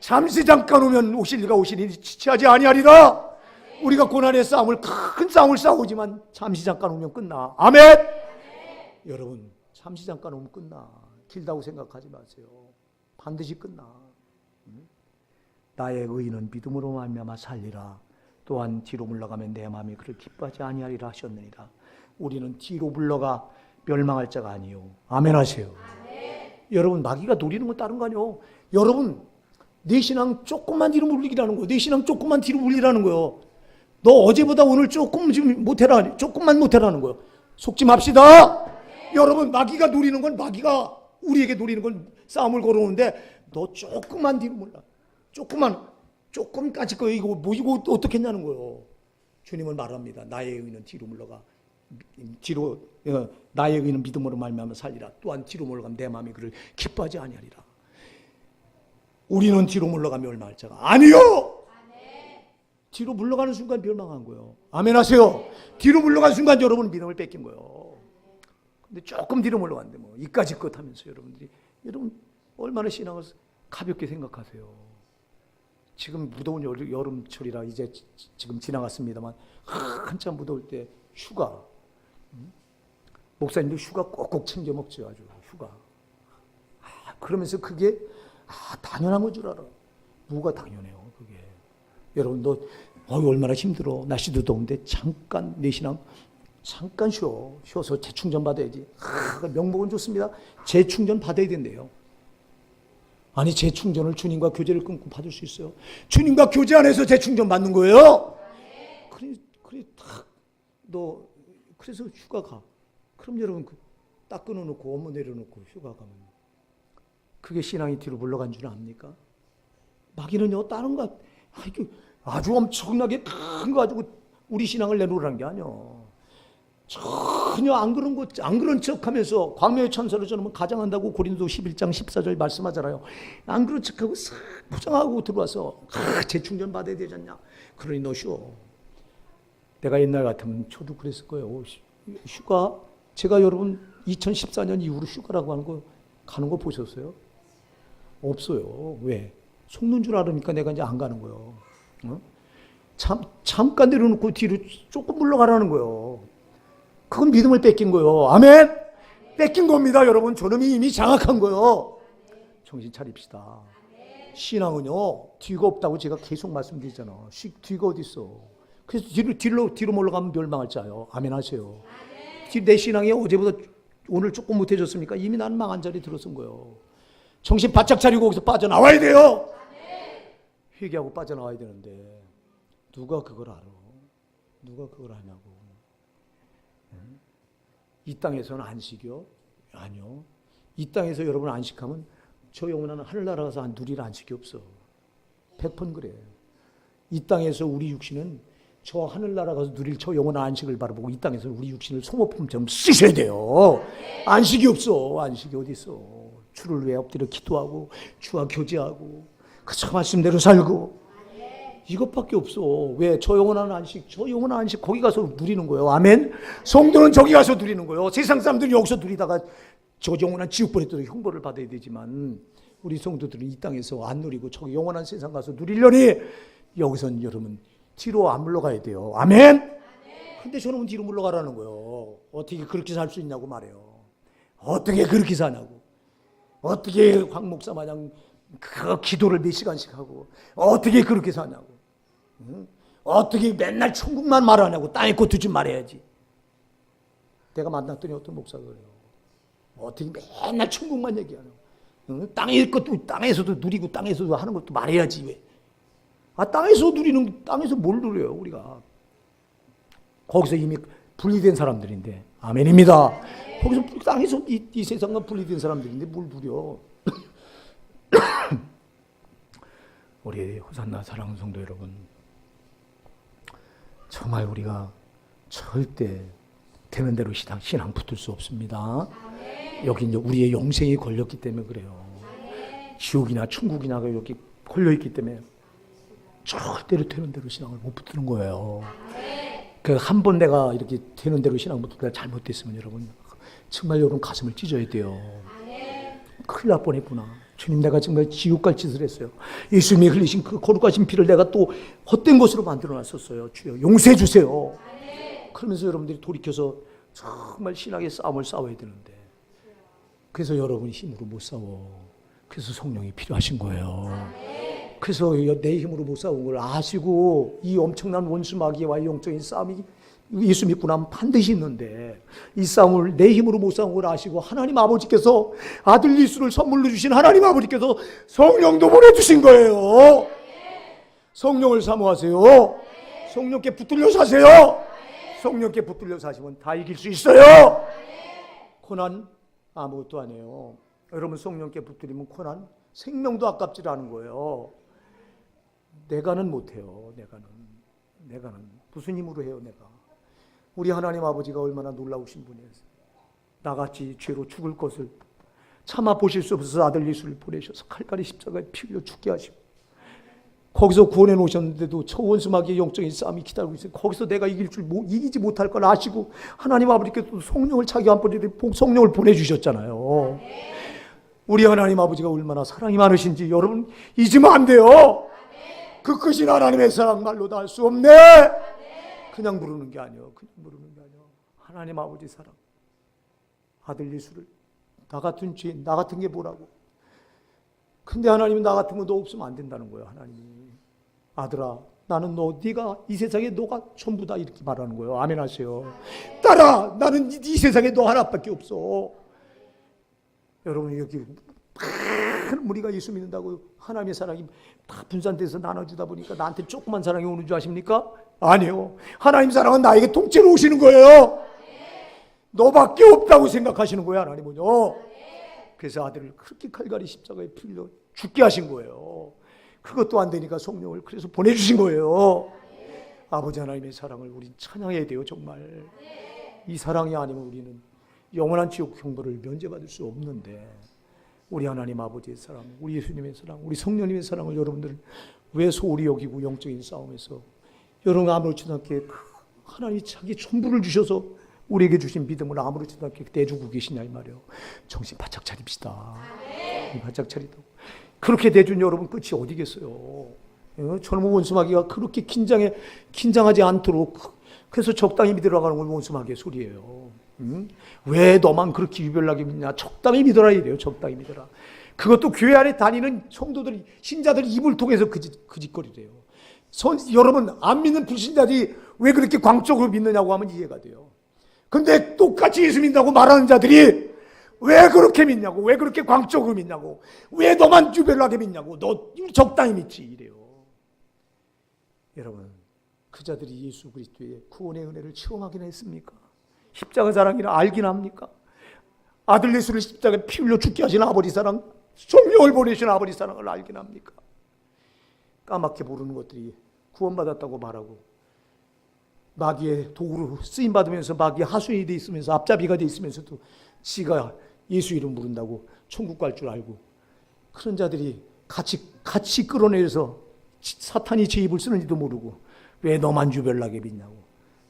잠시 잠깐 오면 오시리니 지체하지 아니하리라. 우리가 고난의 싸움을, 큰 싸움을 싸우지만 잠시 잠깐 오면 끝나. 아멘. 여러분, 잠시 잠깐 오면 끝나. 길다고 생각하지 마세요. 반드시 끝나. 나의 의인은 믿음으로 말미암아 살리라. 또한 뒤로 물러가면 내 마음이 그를 기뻐하지 아니하리라 하셨느니라. 우리는 뒤로 물러가 멸망할 자가 아니요. 아멘 하세요. 여러분, 마귀가 노리는 건 다른 거 아니요. 여러분, 내 신앙 조금만 뒤로 물리라는 거예요. 내 신앙 조금만 뒤로 물리라는 거예요. 너 어제보다 오늘 조금 좀 못해라, 조금만 못해라는 거예요. 속지 맙시다. 여러분, 마귀가 노리는 건, 마귀가 우리에게 노리는 건 싸움을 걸어오는데, 너 조금만 뒤로 물라. 조금까지 거 이거 뭐 이거 어떻게 했냐는 거예요. 주님은 말합니다. 나의 의는 뒤로 물러가. 나의 의는 믿음으로 말미암아 살리라. 또한 뒤로 물러가면 내 마음이 그를 기뻐하지 아니하리라. 우리는 뒤로 물러가면 멸망할 자가 아니요. 뒤로 물러가는 순간 멸망한 거예요. 아멘 하세요. 뒤로 물러가는 순간 여러분 믿음을 뺏긴 거예요. 근데 조금 뒤로 물러갔는데 뭐 이까지 것 하면서 여러분 얼마나 신앙을 가볍게 생각하세요. 지금 무더운 여름철이라 이제 지금 지나갔습니다만 한참 무더울 때 휴가, 목사님도 휴가 꼭꼭 챙겨 먹죠. 아주 휴가. 그러면서 그게 당연한 건 줄 알아. 뭐가 당연해요 그게. 여러분, 너 얼마나 힘들어. 날씨도 더운데 잠깐 내 신앙 잠깐 쉬어서 재충전 받아야지. 명목은 좋습니다. 재충전 받아야 된대요. 아니, 재충전을 주님과 교제를 끊고 받을 수 있어요. 주님과 교제 안에서 재충전 받는 거예요. 그래 너 그래서 휴가 가. 그럼 여러분 딱 끊어놓고 업무 내려놓고 휴가 가면 그게 신앙이 뒤로 물러간 줄 압니까? 마귀는요, 다른 거 아주 엄청나게 큰 거 가지고 우리 신앙을 내놓으라는 게 아니야. 전혀 안 그런 척하면서 광야의 천사를 저놈은 가장한다고 고린도 11장 14절 말씀하잖아요. 안 그런 척하고 싹 포장하고 들어와서 재충전 받아야 되지 않냐. 그러니 너 쉬어. 내가 옛날 같으면 저도 그랬을 거예요. 휴가, 제가 여러분 2014년 이후로 휴가라고 하는 거 가는 거 보셨어요? 없어요. 왜? 속는 줄 알으니까 내가 이제 안 가는 거예요. 잠깐 내려놓고 뒤로 조금 물러가라는 거예요. 그건 믿음을 뺏긴 거예요. 아멘? 뺏긴 겁니다, 여러분. 저놈이 이미 장악한 거예요. 정신 차립시다. 신앙은요, 뒤가 없다고 제가 계속 말씀드리잖아. 뒤가 어디 있어? 그래서 뒤로 몰러가면 멸망할 자요. 아멘 하세요. 내 신앙이 어제보다 오늘 조금 못해졌습니까? 이미 나는 망한 자리에 들어선 거예요. 정신 바짝 차리고 거기서 빠져나와야 돼요. 회개하고 빠져나와야 되는데 누가 그걸 알아? 누가 그걸 아냐고. 이 땅에서는 안식이요? 아니요. 이 땅에서 여러분 안식하면 저 영혼은 하늘나라 가서 누릴 안식이 없어. 100번 그래. 이 땅에서 우리 육신은 저 하늘나라 가서 누릴 저 영혼의 안식을 바라보고 이 땅에서 우리 육신을 소모품처럼 쓰셔야 돼요. 안식이 없어. 안식이 어디 있어. 주를 위해 엎드려 기도하고 주와 교제하고 그저 말씀대로 살고 이것밖에 없어. 왜? 저 영원한 안식, 거기 가서 누리는 거예요. 아멘? 성도는 저기 가서 누리는 거예요. 세상 사람들은 여기서 누리다가 저 영원한 지옥불에 또 형벌을 받아야 되지만 우리 성도들은 이 땅에서 안 누리고 저 영원한 세상 가서 누리려니 여기선 여러분 뒤로 안 물러가야 돼요. 아멘? 근데 저놈은 뒤로 물러가라는 거예요. 어떻게 그렇게 살 수 있냐고 말해요. 어떻게 그렇게 사냐고. 어떻게 황 목사 마냥 그 기도를 몇 시간씩 하고 어떻게 그렇게 사냐고. 어떻게 맨날 천국만 말하냐고. 땅의 것도 좀 말해야지. 내가 만났더니 어떤 목사가 그래요. 어떻게 맨날 천국만 얘기하냐고. 땅의 것도 땅에서도 누리고 땅에서도 하는 것도 말해야지. 왜? 땅에서 뭘 누려요 우리가. 거기서 이미 분리된 사람들인데. 아멘입니다. 거기서 땅에서 이 세상과 분리된 사람들인데 뭘 누려. 우리 호산나 사랑하는 성도 여러분, 정말 우리가 절대 되는 대로 신앙 붙들 수 없습니다. 여기 이제 우리의 영생이 걸렸기 때문에 그래요. 지옥이나 천국이나 여기 걸려있기 때문에 절대로 되는 대로 신앙을 못 붙드는 거예요. 그 한 번 내가 이렇게 되는 대로 신앙 못 붙들다 잘못됐으면 여러분 정말 여러분 가슴을 찢어야 돼요. 큰일 날 뻔했구나. 주님, 내가 정말 지옥 갈 짓을 했어요. 예수님이 흘리신 그 거룩하신 피를 내가 또 헛된 것으로 만들어놨었어요. 주여 용서해 주세요. 그러면서 여러분들이 돌이켜서 정말 신앙의 싸움을 싸워야 되는데, 그래서 여러분이 힘으로 못 싸워. 그래서 성령이 필요하신 거예요. 그래서 내 힘으로 못 싸운 걸 아시고 이 엄청난 원수 마귀와의 영적인 싸움이 예수 믿고 나면 반드시 있는데, 이 싸움을 내 힘으로 못 싸운 걸 아시고 하나님 아버지께서 아들 예수를 선물로 주신 하나님 아버지께서 성령도 보내주신 거예요. 성령을 사모하세요. 성령께 붙들려 사세요. 성령께 붙들려 사시면 다 이길 수 있어요. 고난 아무것도 아니에요. 여러분, 성령께 붙들리면 고난 생명도 아깝지 않은 거예요. 내가는 못해요. 내가는 무슨 힘으로 해요? 내가. 우리 하나님 아버지가 얼마나 놀라우신 분이에요. 나같이 죄로 죽을 것을 참아 보실 수 없어서 아들 예수를 보내셔서 칼갈이 십자가에 피 흘려 죽게 하시고, 거기서 구원해 놓으셨는데도 저 원수 마귀의 영적인 싸움이 기다리고 있어요. 거기서 내가 이기지 못할 걸 아시고 하나님 아버지께서 성령을 자기 한번에 성령을 보내주셨잖아요. 우리 하나님 아버지가 얼마나 사랑이 많으신지 여러분 잊으면 안 돼요. 그 크신 하나님의 사랑 말로 다 할 수 없네. 그냥 부르는 게 아니에요. 하나님 아버지 사랑, 아들 예수를, 나 같은 죄인, 나 같은 게 뭐라고. 근데 하나님은 나 같은 거 너 없으면 안 된다는 거예요. 하나님이. 아들아, 나는 네가 이 세상에 너가 전부다, 이렇게 말하는 거예요. 아멘 하세요. 딸아, 나는 이 세상에 너 하나밖에 없어. 여러분, 여기 많은 무리가 예수 믿는다고 하나님의 사랑이 다 분산돼서 나눠주다 보니까 나한테 조그만 사랑이 오는 줄 아십니까? 아니요. 하나님 사랑은 나에게 통째로 오시는 거예요. 너밖에 없다고 생각하시는 거예요, 하나님은요. 그래서 아들을 그렇게 칼갈이 십자가에 풀려 죽게 하신 거예요. 그것도 안 되니까 성령을 그래서 보내주신 거예요. 아버지 하나님의 사랑을 우린 찬양해야 돼요. 정말 이 사랑이 아니면 우리는 영원한 지옥 형벌을 면제받을 수 없는데, 우리 하나님 아버지의 사랑, 우리 예수님의 사랑, 우리 성령님의 사랑을 여러분들은 왜 소홀히 여기고 영적인 싸움에서 여러분 아무렇지도 않게 하나님이 자기 전부를 주셔서 우리에게 주신 믿음을 아무렇지도 않게 내주고 계시냐 이 말이에요. 정신 바짝 차립시다. 바짝 차리다. 그렇게 내준 여러분 끝이 어디겠어요? 젊은 원수마귀가 그렇게 긴장하지 않도록, 그래서 적당히 믿으라고 하는 건 원수마귀의 소리예요. 왜 너만 그렇게 유별나게 믿냐? 적당히 믿어라 이래요. 적당히 믿어라. 그것도 교회 안에 다니는 성도들이, 신자들이 입을 통해서 그 짓거리래요. 여러분, 안 믿는 불신자들이 왜 그렇게 광적으로 믿느냐고 하면 이해가 돼요. 근데 똑같이 예수 믿는다고 말하는 자들이 왜 그렇게 믿냐고, 왜 그렇게 광적으로 믿냐고, 왜 너만 유별나게 믿냐고, 너 적당히 믿지 이래요. 여러분, 그 자들이 예수 그리스도의 구원의 은혜를 체험하긴 했습니까? 십자가 사랑이라 알긴 합니까? 아들 예수를 십자가에 피 흘려 죽게 하신 아버지 사랑, 성령을 보내신 아버지 사랑을 알긴 합니까? 까맣게 모르는 것들이 구원받았다고 말하고 마귀의 도구로 쓰임받으면서 마귀의 하수인이 돼 있으면서 앞잡이가 돼 있으면서도 지가 예수 이름 부른다고 천국 갈 줄 알고, 그런 자들이 같이 끌어내려서 사탄이 제 입을 쓰는지도 모르고 왜 너만 유별나게 믿냐고,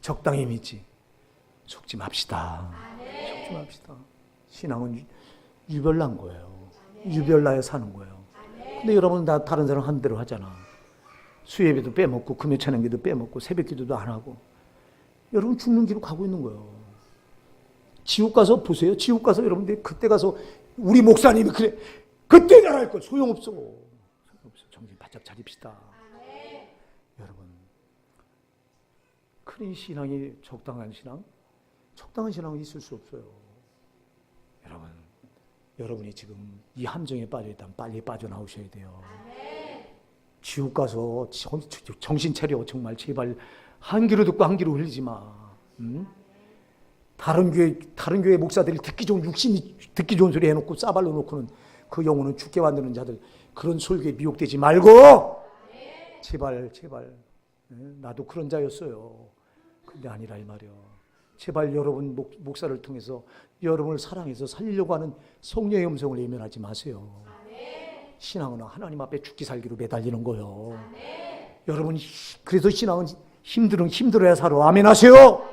적당히 믿지. 속지 맙시다. 속지 맙시다. 신앙은 유별난 거예요. 유별나에 사는 거예요. 근데 여러분 다 다른 사람 한 대로 하잖아. 수예배도 빼먹고 금요 찬양기도 빼먹고 새벽기도도 안 하고, 여러분 죽는 길로 가고 있는 거예요. 지옥 가서 보세요. 지옥 가서 여러분들이 그때 가서 우리 목사님이 그래 그때 잘할 걸 소용없어. 정신 바짝 차립시다. 여러분, 그런 신앙이 적당한 신앙은 있을 수 없어요. 여러분이 지금 이 함정에 빠져 있다면 빨리 빠져나오셔야 돼요. 지옥 가서 정신 차려. 정말 제발 한 귀로 듣고 한 귀로 흘리지 마. 다른 교회 목사들이 육신이 듣기 좋은 소리 해놓고 싸발로 놓고는 그 영혼은 죽게 만드는 자들, 그런 설교에 미혹되지 말고 제발 나도 그런 자였어요. 근데 아니라 이 말이요. 제발 여러분 목사를 통해서 여러분을 사랑해서 살리려고 하는 성령의 음성을 외면하지 마세요. 신앙은 하나님 앞에 죽기 살기로 매달리는 거예요. 여러분, 그래서 신앙은 힘들어야 살아. 아멘 하세요.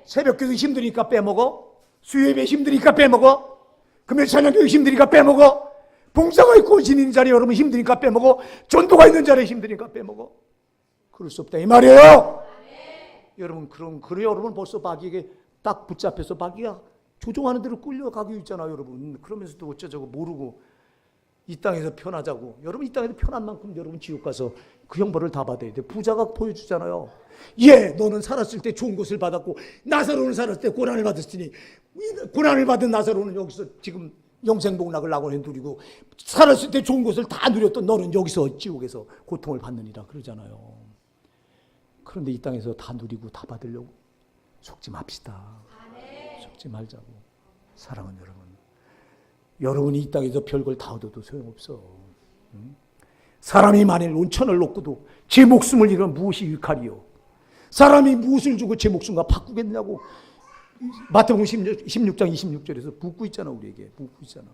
새벽기도 힘드니까 빼먹어? 수요예배 힘드니까 빼먹어? 금요 찬양교 힘드니까 빼먹어? 봉사가 있고 신인 자리에 여러분 힘드니까 빼먹어. 전도가 있는 자리에 힘드니까 빼먹어. 그럴 수 없다 이 말이에요. 여러분 그래 여러분 벌써 마귀에게 딱 붙잡혀서 마귀가 조종하는 대로 끌려가고 있잖아요 여러분. 그러면서도 어쩌자고 모르고 이 땅에서 편하자고. 여러분 이 땅에서 편한 만큼 여러분 지옥 가서 그 형벌을 다 받아야 돼. 부자가 보여주잖아요. 예, 너는 살았을 때 좋은 것을 받았고 나사로는 살았을 때 고난을 받았으니 고난을 받은 나사로는 여기서 지금 영생복락을 낙원에 누리고 살았을 때 좋은 것을 다 누렸던 너는 여기서 지옥에서 고통을 받느니라 그러잖아요. 그런데 이 땅에서 다 누리고 다 받으려고 속지 맙시다. 속지 말자고. 사랑하는 여러분, 여러분이 이 땅에서 별걸 다 얻어도 소용없어. 사람이 만일 온천을 놓고도 제 목숨을 잃으면 무엇이 유익하리요? 사람이 무엇을 주고 제 목숨과 바꾸겠냐고. 마태복음 16장 26절에서 묻고 있잖아. 우리에게 묻고 있잖아.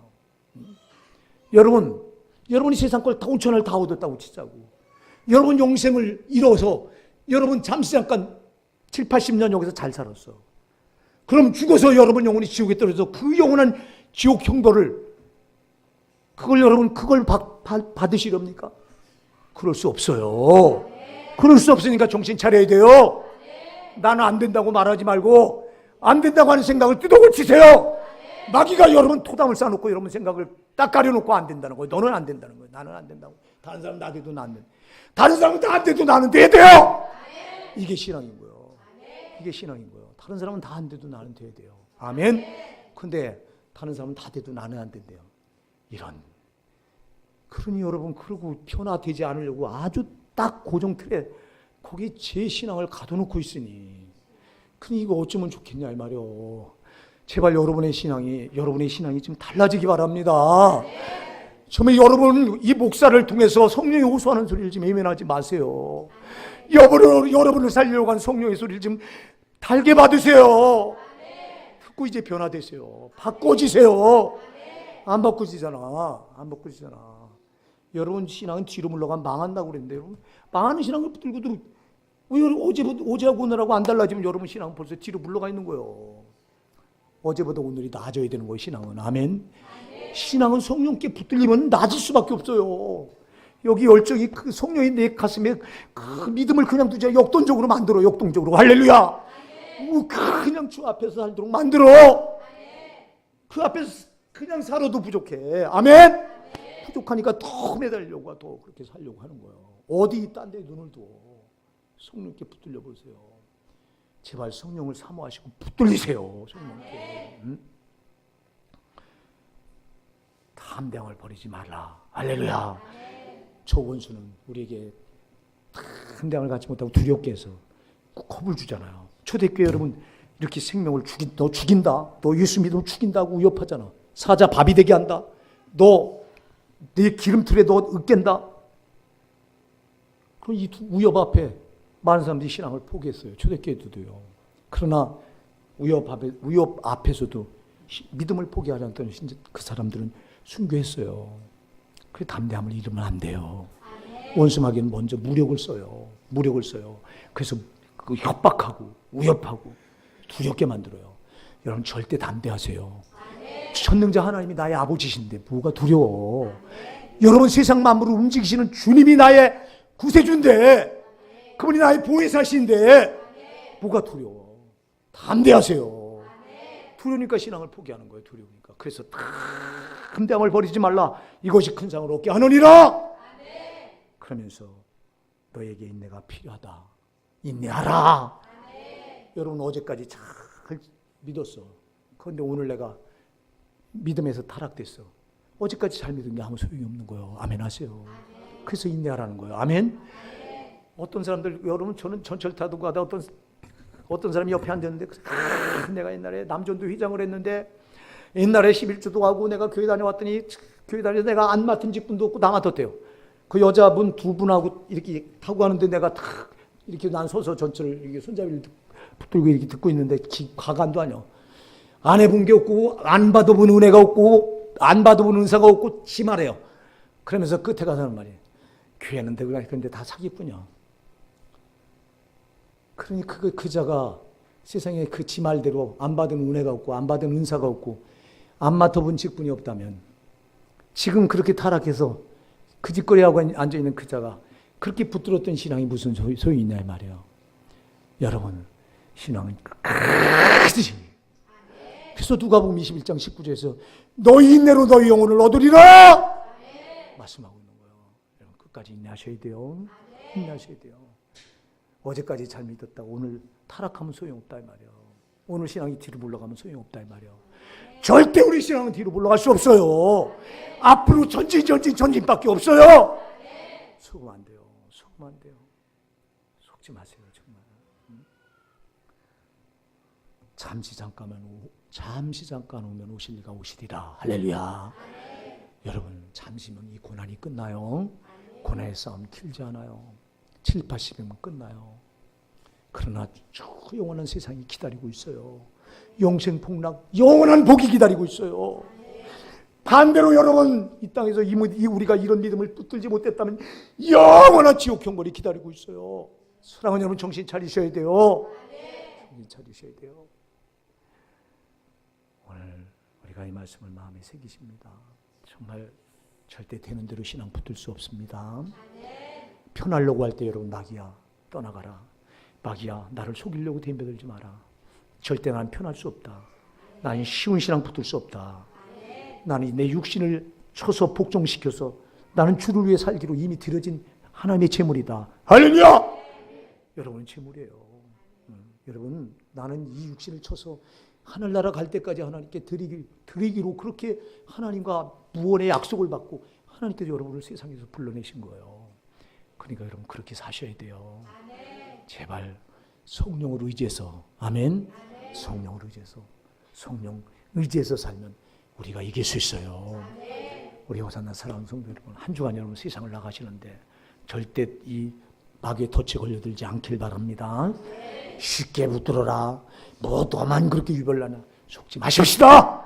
여러분이 세상 걸 다 온천을 다 얻었다고 치자고. 여러분 영생을 잃어서 여러분 잠시 잠깐 7, 80년 여기서 잘 살았어. 그럼 죽어서 여러분 영혼이 지옥에 떨어져서 그 영원한 지옥 형벌을 그걸 받으시렵니까? 그럴 수 없어요. 그럴 수 없으니까 정신 차려야 돼요. 나는 안 된다고 말하지 말고 안 된다고 하는 생각을 뜯어고치세요. 마귀가 여러분 토담을 쌓아놓고 여러분 생각을 딱 가려놓고 안 된다는 거예요. 너는 안 된다는 거예요. 나는 안 된다고. 다른 사람 나 돼도 나는. 다른 사람은 다 안 돼도 나는 돼야 돼요. 이게 신앙인 거예요. 이게 신앙인 거예요. 다른 사람은 다 안 돼도 나는 돼야 돼요. 아멘. 근데 다른 사람은 다 돼도 나는 안 된대요. 이런. 그러니 여러분 그러고 변화되지 않으려고 아주 딱 고정 틀에 거기 제 신앙을 가둬놓고 있으니 그러니 이거 어쩌면 좋겠냐 이 말이요. 제발 여러분의 신앙이 좀 달라지기 바랍니다. 정말 여러분 이 목사를 통해서 성령이 호소하는 소리를 좀 외면하지 마세요. 여러분을 살리려고 하는 성령의 소리를 좀 달게 받으세요. 듣고 이제 변화되세요. 바꿔지세요. 안 바꿔지잖아. 여러분 신앙은 뒤로 물러가면 망한다고 그랬는데 여러분 망하는 신앙을 붙들고도 어제하고 오늘하고 안 달라지면 여러분 신앙은 벌써 뒤로 물러가 있는 거예요. 어제보다 오늘이 나아져야 되는 거예요. 신앙은. 아멘. 신앙은 성령께 붙들리면 나아질 수밖에 없어요. 여기 열정이 그 성령이 내 가슴에 그 믿음을 그냥 두지 역동적으로 만들어. 역동적으로. 할렐루야. 그냥 주 앞에서 살도록 만들어. 그 앞에서 그냥 살아도 부족해. 아멘. 부족하니까 더 매달려고 더 그렇게 살려고 하는 거예요. 어디 딴 데 눈을 둬. 성령께 붙들려 보세요. 제발 성령을 사모하시고 붙들리세요. 성령께. 담대함을 버리지 말라. 할렐루야. 저 원수는 우리에게 담대함을 갖지 못하고 두렵게 해서 겁을 주잖아요. 초대교회 여러분 이렇게 생명을 너 죽인다. 너 예수 믿으면 죽인다고 위협하잖아. 사자 밥이 되게 한다. 너 내 기름틀에 너 으깬다. 그럼 이 위협 앞에 많은 사람들이 신앙을 포기했어요. 초대교회도요. 그러나 위협 앞에서도 믿음을 포기하지 않던 그 사람들은 순교했어요. 그래 담대함을 잃으면 안 돼요. 원수마귀는 먼저 무력을 써요. 그래서 그 협박하고 위협하고 두렵게 만들어요. 여러분 절대 담대하세요. 전능자 하나님이 나의 아버지신데 뭐가 두려워. 여러분 세상 만물을 움직이시는 주님이 나의 구세주인데 그분이 나의 보혜사신데 뭐가 두려워. 담대하세요. 두려우니까 신앙을 포기하는 거예요. 두려우니까. 그래서 담대함을 버리지 말라. 이것이 큰 상을 얻게 하느니라. 그러면서 너에게 인내가 필요하다. 인내하라. 여러분 어제까지 잘 믿었어. 그런데 오늘 내가 믿음에서 타락됐어. 어제까지 잘 믿은 게 아무 소용이 없는 거예요. 아멘 하세요. 그래서 인내하라는 거예요. 아멘. 어떤 사람들 여러분 저는 전철 타고 가다 어떤 사람이 옆에 앉았는데 내가 옛날에 남전도 회장을 했는데 옛날에 11조도 하고 내가 교회 다녀왔더니 교회 다녀서 내가 안 맡은 직분도 없고 나 맡았대요. 그 여자분 두 분하고 이렇게 타고 가는데 내가 탁 이렇게 난 서서 전철을 이렇게 손잡이를 붙들고 이렇게 듣고 있는데 과간도 아니야. 안 해본 게 없고 안 받아본 은혜가 없고 안 받아본 은사가 없고 심하래요. 그러면서 끝에 가서 하는 말이에요. 교회는 되고 그런데 다 사기꾼이야. 그러니 그자가 세상에 그 지 말대로 안 받은 은혜가 없고 안 받은 은사가 없고 안 맡아본 직분이 없다면 지금 그렇게 타락해서 그 짓거리하고 앉아있는 그 자가 그렇게 붙들었던 신앙이 무슨 소용이 있냐 이 말이에요. 여러분, 신앙은 끝까지. 그래서 누가복음 21장 19절에서 너희 인내로 너희 영혼을 얻으리라 말씀하고 있는 거예요. 여러분, 끝까지 인내하셔야 돼요. 인내하셔야 돼요. 어제까지 잘 믿었다고 오늘 타락하면 소용없다 이 말이에요. 오늘 신앙이 뒤로 물러가면 소용없다 이 말이에요. 절대 우리 신앙은 뒤로 물러갈 수 없어요. 앞으로 전진밖에 없어요. 속으면 안 돼요. 속으면 안 돼요. 속지 마세요 정말. 잠시 잠깐 오면 오실 이가 오시리라. 할렐루야. 여러분, 잠시면 이 고난이 끝나요. 고난의 싸움 길지 않아요. 7, 80이면 끝나요. 그러나 저 영원한 세상이 기다리고 있어요. 영생폭락, 영원한 복이 기다리고 있어요. 반대로 여러분, 이 땅에서 우리가 이런 믿음을 붙들지 못했다면 영원한 지옥 형벌이 기다리고 있어요. 사랑하는 여러분, 정신 차리셔야 돼요. 정신 차리셔야 돼요. 오늘 우리가 이 말씀을 마음에 새기십니다. 정말 절대 되는 대로 신앙 붙들 수 없습니다. 편하려고 할 때 여러분, 마귀야 떠나가라. 마귀야, 나를 속이려고 덤벼들지 마라. 절대 난 편할 수 없다. 나는 쉬운 신앙 붙들 수 없다. 나는 내 육신을 쳐서 복종시켜서 나는 주를 위해 살기로 이미 드려진 하나님의 제물이다. 할렐루야! 여러분은 제물이에요. 여러분, 나는 이 육신을 쳐서 하늘나라 갈 때까지 하나님께 드리기로 그렇게 하나님과 무언의 약속을 받고 하나님께서 여러분을 세상에서 불러내신 거예요. 그러니까 여러분, 그렇게 사셔야 돼요. 제발 성령을 의지해서, 아멘. 성령을 의지해서, 성령 의지해서 살면 우리가 이길 수 있어요. 우리 호산나 사랑하는 성도 여러분, 한 주간 여러분 세상을 나가시는데 절대 이 마귀의 덫에 걸려들지 않길 바랍니다. 쉽게 붙들어라. 뭐 너만 그렇게 유별나나 속지 마십시다.